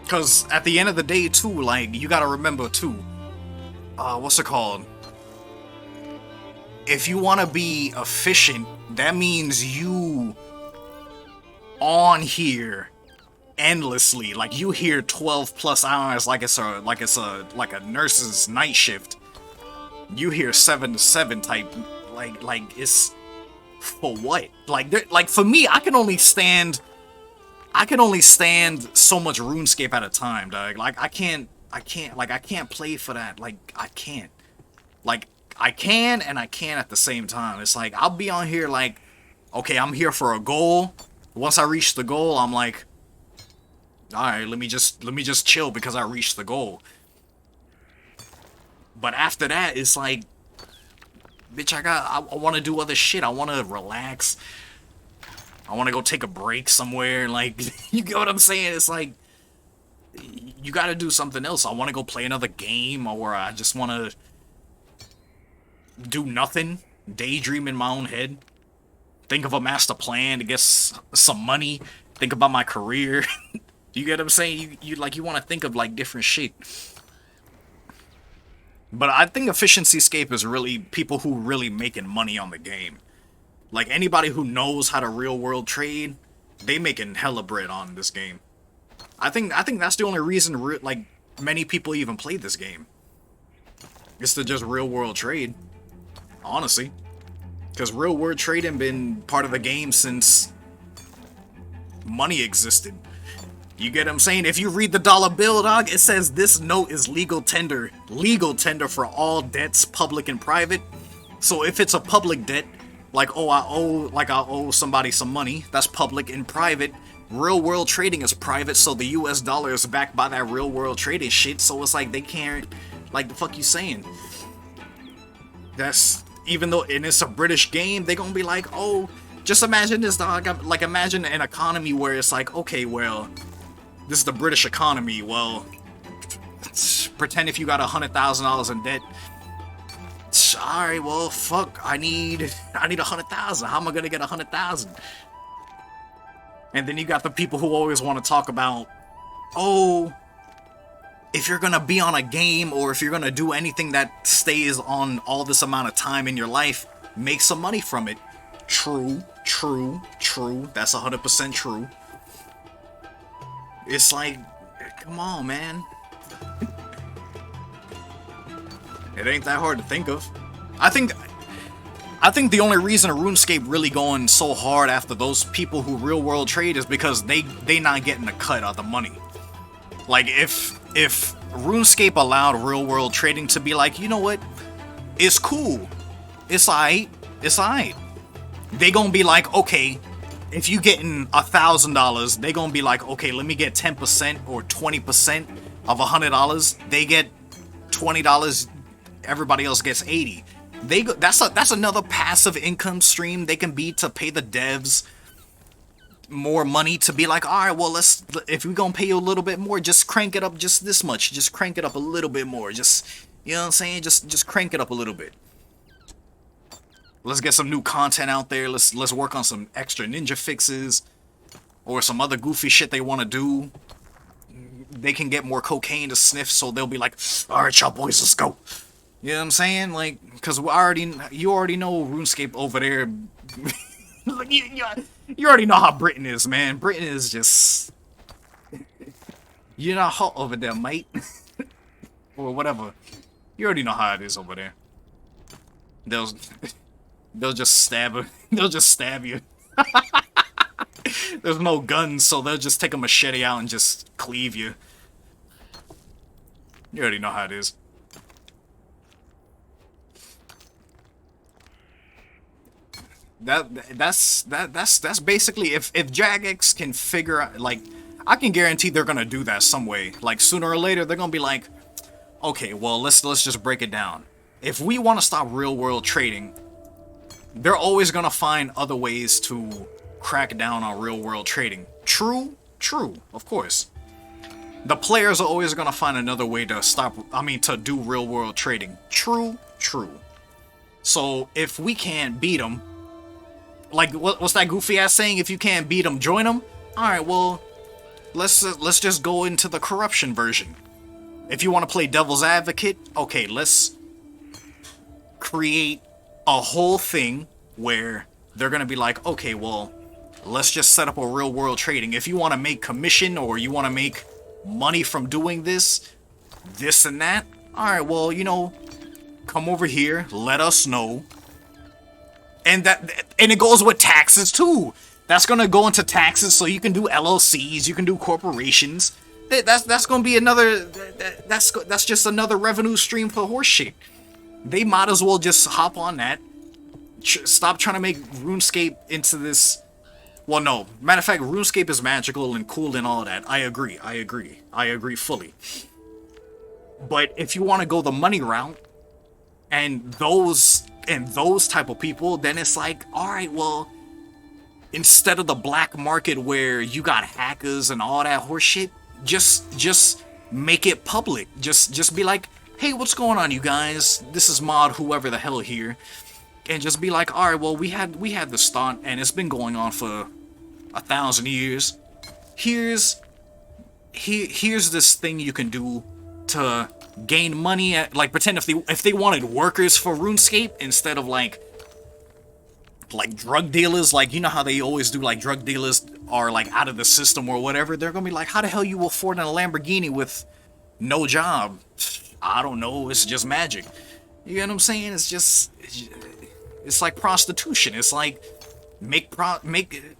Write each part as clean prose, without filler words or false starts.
Because at the end of the day, too, like, you gotta remember, too, what's it called? If you want to be efficient, that means you on here endlessly. Like, you here 12 plus hours like it's a nurse's night shift. You here 7 to 7 type, like it's for what? Like for me, I can only stand so much RuneScape at a time, dog. Like I can't play for that. Like I can't. Like I can and I can't at the same time. It's like I'll be on here like, okay, I'm here for a goal. Once I reach the goal, I'm like, all right, let me just chill because I reached the goal. But after that, it's like, bitch, I want to do other shit. I want to relax. I want to go take a break somewhere. Like, you get what I'm saying? It's like, you got to do something else. I want to go play another game, or I just want to do nothing, daydream in my own head, think of a master plan to get some money, think about my career. You get what I'm saying? You want to think of like different shit. But I think efficiency scape is really people who really making money on the game. Like anybody who knows how to real world trade, they making hella bread on this game. I think that's the only reason like many people even play this game. It's to just real world trade. Honestly. Because real world trading been part of the game since money existed. You get what I'm saying? If you read the dollar bill, dog, it says this note is legal tender. Legal tender for all debts, public and private. So if it's a public debt, like, oh, I owe somebody some money, that's public and private. Real world trading is private, so the US dollar is backed by that real world trading shit, so it's like they can't, like, the fuck you saying? That's, even though, and it's a British game, they gonna be like, oh, just imagine this, dog, like, imagine an economy where it's like, okay, well, this is the British economy. Well, pretend if you got $100,000 in debt. Alright, well, fuck. I need $100,000. How am I gonna get $100,000? And then you got the people who always want to talk about, oh, if you're gonna be on a game or if you're gonna do anything that stays on all this amount of time in your life, make some money from it. True. That's 100% true. It's like, come on, man. It ain't that hard to think of. I think the only reason RuneScape really going so hard after those people who real world trade is because they not getting a cut of the money. Like if RuneScape allowed real world trading to be like, you know what? It's cool. It's alright. They gonna be like, okay, if you getting $1,000, they gonna be like, okay, let me get 10% or 20% of $100. They get $20. Everybody else gets 80. That's another passive income stream they can be to pay the devs more money to be like, all right, well, if we're gonna pay you a little bit more, just crank it up just this much. Just crank it up a little bit more. Just, you know what I'm saying? Just crank it up a little bit. Let's get some new content out there. Let's work on some extra ninja fixes or some other goofy shit they want to do. They can get more cocaine to sniff, so they'll be like, all right, y'all boys, let's go. You know what I'm saying? Like, because you already know RuneScape over there. You already know how Britain is, man. Britain is just, you're not hot over there, mate. Or whatever. You already know how it is over there. They'll just stab you. There's no guns, so they'll just take a machete out and just cleave you. You already know how it is. That's basically, if Jagex can figure out, like, I can guarantee they're gonna do that some way. Like, sooner or later they're gonna be like, okay, well, let's just break it down. If we want to stop real world trading, they're always gonna find other ways to crack down on real world trading. True, of course. The players are always gonna find another way to to do real world trading. True. So if we can't beat them, like what's that goofy ass saying? If you can't beat them, join them. All right, well, let's just go into the corruption version. If you want to play devil's advocate, okay, let's create a whole thing where they're gonna be like, okay, well, let's just set up a real world trading. If you want to make commission or you want to make money from doing this and that, all right, well, you know, come over here, let us know. And it goes with taxes too. That's gonna go into taxes, so you can do LLCs, you can do corporations. That's gonna be another. That's just another revenue stream for horseshit. They might as well just hop on that. Stop trying to make RuneScape into this. Well, no. Matter of fact, RuneScape is magical and cool and all that. I agree fully. But if you want to go the money route, and those type of people, then it's like, all right, well, instead of the black market where you got hackers and all that horseshit, just make it public. Just be like, hey, what's going on, you guys? This is mod whoever the hell here, and just be like, all right, well, we had this thought, and it's been going on for 1,000 years. Here's this thing you can do to gain money at, like, pretend if they wanted workers for RuneScape instead of like drug dealers, like, you know how they always do, like, drug dealers are like out of the system or whatever. They're gonna be like, how the hell you afford a Lamborghini with no job? I don't know, it's just magic. You get what I'm saying? It's like prostitution. It's like make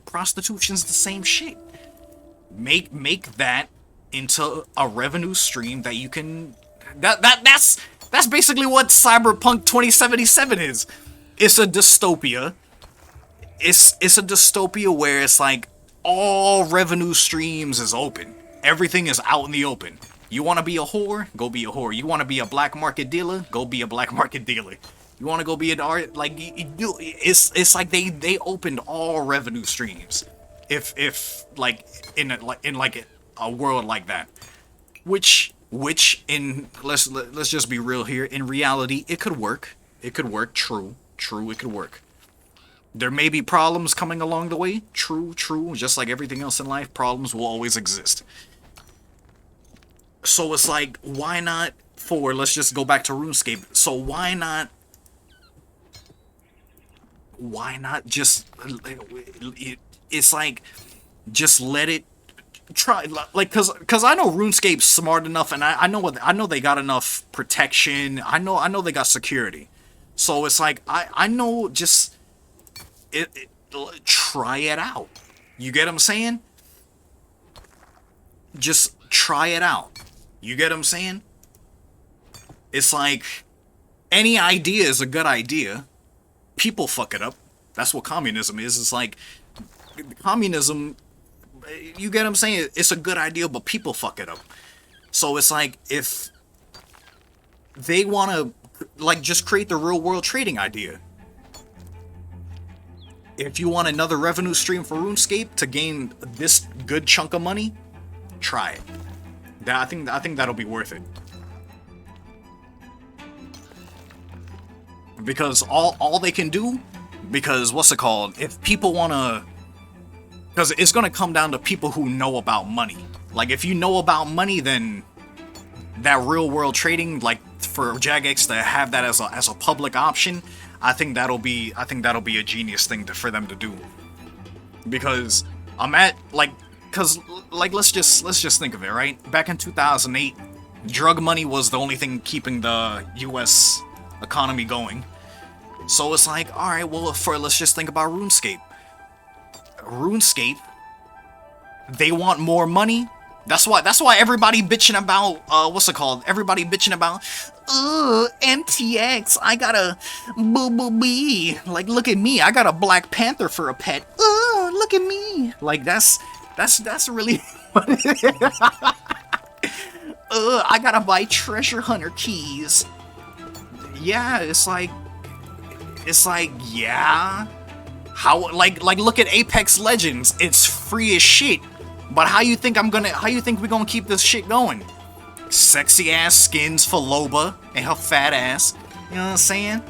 prostitution's the same shit. Make that into a revenue stream that you can. That's basically what Cyberpunk 2077 is. It's a dystopia. It's a dystopia where it's like all revenue streams is open. Everything is out in the open. You want to be a whore? Go be a whore. You want to be a black market dealer? Go be a black market dealer. You want to go be an art? Like, it's like they opened all revenue streams. If like in a world like that, which in let's just be real here. In reality, it could work. It could work. True. It could work. There may be problems coming along the way. True. Just like everything else in life, problems will always exist. So it's like, why not let's just go back to RuneScape. So why not just, it's like, just let it try, like, cause I know RuneScape's smart enough, and I know they got enough protection. I know they got security. So it's like, I know, just try it out. You get what I'm saying? Just try it out. You get what I'm saying? It's like, any idea is a good idea. People fuck it up. That's what communism is. It's like, communism, you get what I'm saying? It's a good idea, but people fuck it up. So it's like, if they want to, like, just create the real world trading idea. If you want another revenue stream for RuneScape to gain this good chunk of money, try it. I think that'll be worth it. Because all they can do, because what's it called? If people want to, because it's going to come down to people who know about money. Like, if you know about money, then that real world trading, like, for Jagex to have that as a public option, I think that'll be a genius thing for them to do. Because I'm at, like, because, like, let's just think of it, right? Back in 2008, drug money was the only thing keeping the U.S. economy going. So it's like, all right, well, let's just think about RuneScape. RuneScape, they want more money. That's why everybody bitching about what's it called? Everybody bitching about MTX. I got a boo. Like, look at me. I got a Black Panther for a pet. Look at me. Like, that's really I gotta buy treasure hunter keys. Yeah, it's like, yeah. How, like look at Apex Legends. It's free as shit. But how you think we're gonna keep this shit going? Sexy ass skins for Loba and her fat ass. You know what I'm saying?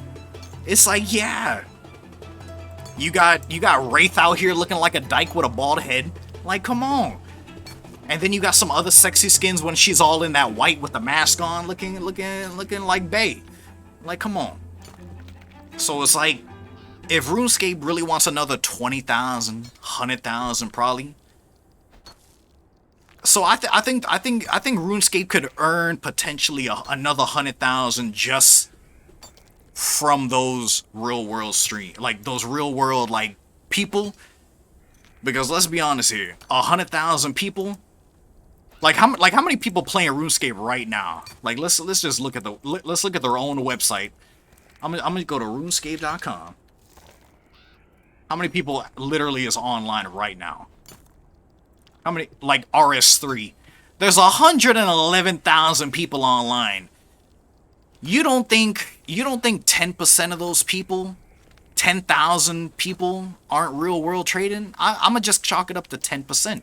It's like, yeah. You got Wraith out here looking like a dyke with a bald head. Like, come on. And then you got some other sexy skins when she's all in that white with the mask on, looking like bae. Like, come on. So it's like, if RuneScape really wants another 20,000, 100,000 probably. So I think RuneScape could earn potentially another 100,000 just from those real world like those real world like people. Because let's be honest here, 100,000 people. Like how many people playing RuneScape right now? Like let's just look at their own website. I'm gonna go to RuneScape.com. How many people literally is online right now? How many, like RS3? There's 111,000 people online. You don't think 10% of those people, 10,000 people aren't real world trading? I'm gonna just chalk it up to 10%.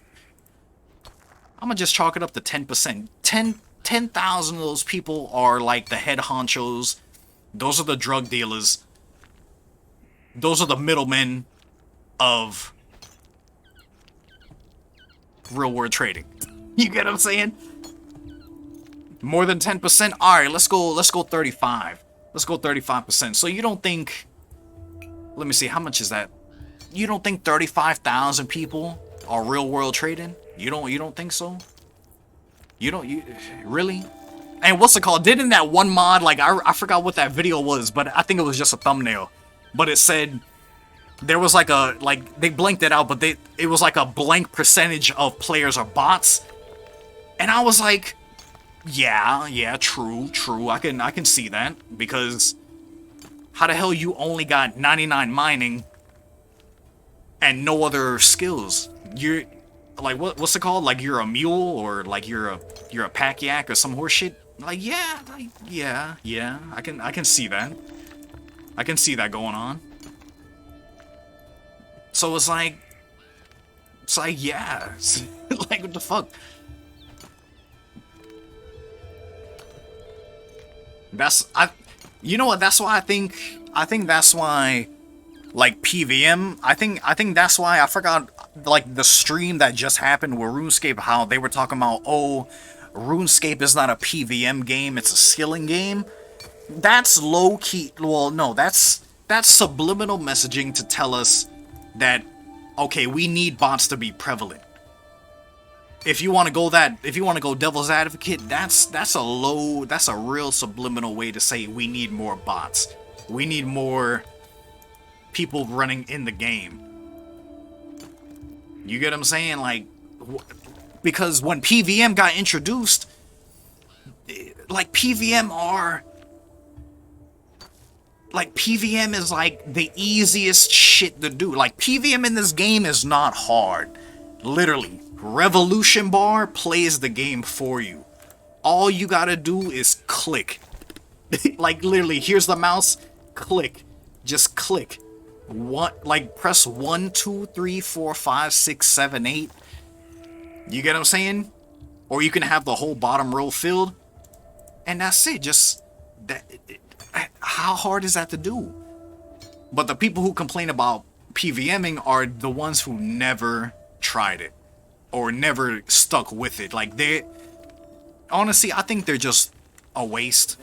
I'm gonna just chalk it up to 10%. 10,000 of those people are like the head honchos. Those are the drug dealers. Those are the middlemen of real world trading. You get what I'm saying? More than 10%? Alright, let's go 35. Let's go 35%. So you don't think, let me see, how much is that? You don't think 35,000 people are real world trading? You don't think so? You really? And what's it called? Didn't that one mod, like I forgot what that video was, but I think it was just a thumbnail. But it said there was like they blanked it out, but it was like a blank percentage of players are bots. And I was like, yeah, true. I can see that, because how the hell you only got 99 mining and no other skills? You're like, what's it called? Like you're a mule, or like you're a pack yak or some horse shit? Like yeah, I can see that. I can see that going on. So it's like yeah, like what the fuck? You know what? That's why I think that's why, like PVM. I think that's why I forgot, like the stream that just happened with RuneScape, how they were talking about, oh, RuneScape is not a PVM game, it's a skilling game. That's low key. Well, no, that's subliminal messaging to tell us that, okay, we need bots to be prevalent. If you want to go devil's advocate, that's a real subliminal way to say we need more bots. We need more people running in the game. You get what I'm saying? Like, because when PVM got introduced, like PVM is like the easiest shit to do. Like PVM in this game is not hard. Literally, Revolution Bar plays the game for you. All you gotta do is click. Like literally, here's the mouse, click. Just click. Press 1, 2, 3, 4, 5, 6, 7, 8. You get what I'm saying? Or you can have the whole bottom row filled, and that's it. Just that. How hard is that to do? But the people who complain about PVMing are the ones who never tried it or never stuck with it. Like honestly, I think they're just a waste.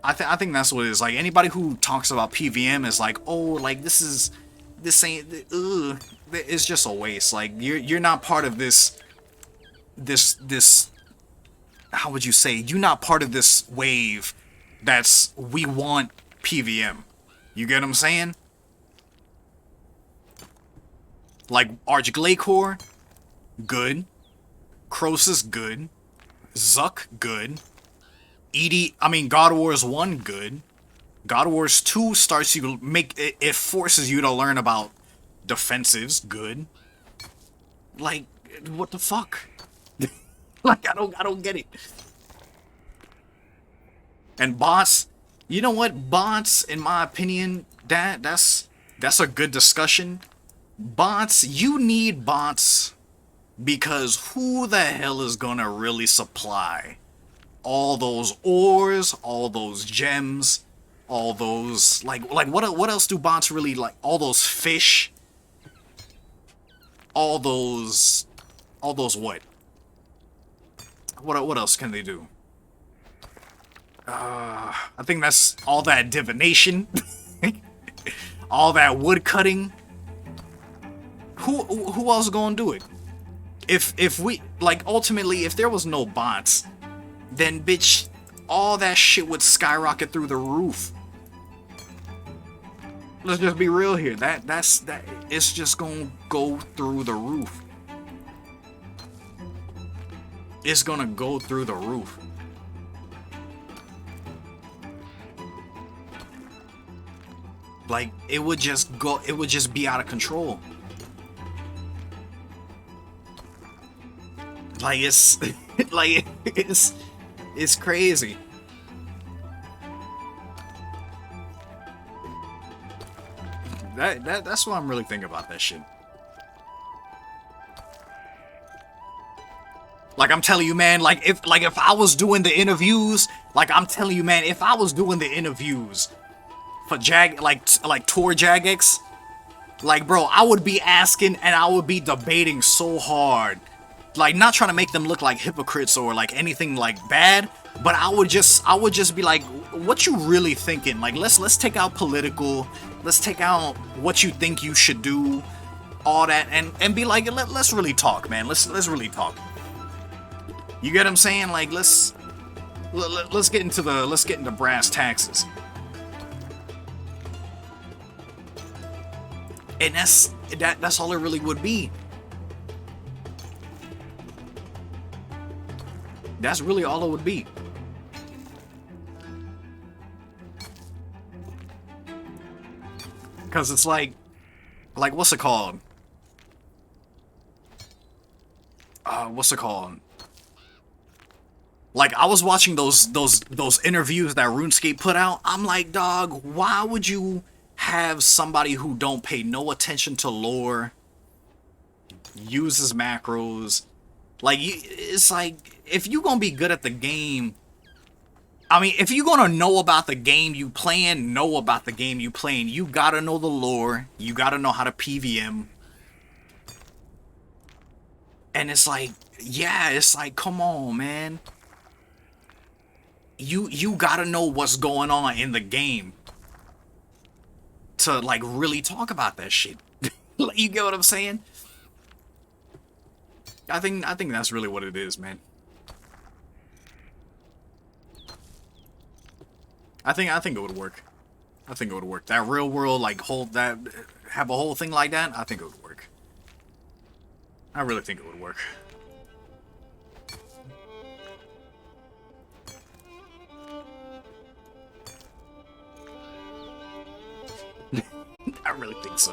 I think that's what it is. Like anybody who talks about PVM is like, oh, like this ain't, it's just a waste. Like you're not part of this, how would you say? You're not part of this wave that's, we want PVM. You get what I'm saying? Like Archglacor, good. Croesus, good. Zuck, good. God of Wars 1, good. God of Wars 2 starts you it forces you to learn about defensives, good. Like, what the fuck? Like, I don't get it. And bots, you know what? Bots, in my opinion, that's a good discussion. Bots, you need bots because who the hell is gonna really supply all those ores, all those gems, all those like what else do bots really like? All those fish, all those All those what? What else can they do? I think that's all that divination. All that wood cutting. Who else gonna do it? If we, like, ultimately, if there was no bots, then bitch, all that shit would skyrocket through the roof. Let's just be real here. That's it's just gonna go through the roof. It's gonna go through the roof. Like, it would just be out of control. Like, it's like it's crazy. That's what I'm really thinking about that shit. Like, I'm telling you, man, like if I was doing the interviews, like I'm telling you, man, if I was doing the interviews for tour Jagex, like, bro, I would be asking and I would be debating so hard. Like, not trying to make them look like hypocrites or like anything like bad, but I would just be like, what you really thinking? Like, let's take out political, let's take out what you think you should do, all that, and be like, let's really talk, man. Let's really talk. You get what I'm saying? Like, let's get into brass taxes. And that's all it really would be. That's really all it would be. Cause it's like what's it called? What's it called? Like, I was watching those interviews that RuneScape put out. I'm like, dog, why would you have somebody who don't pay no attention to lore, uses macros? Like, it's like, if you gonna be good at the game, I mean, if you gonna know about the game you playing, you gotta know the lore, you gotta know how to PVM. And it's like, yeah, it's like, come on, man. You gotta know what's going on in the game to, like, really talk about that shit. Like, you get what I'm saying? I think that's really what it is, man. I think it would work. I think it would work. That real world, like, have a whole thing like that, I think it would work. I really think it would work. I really think so.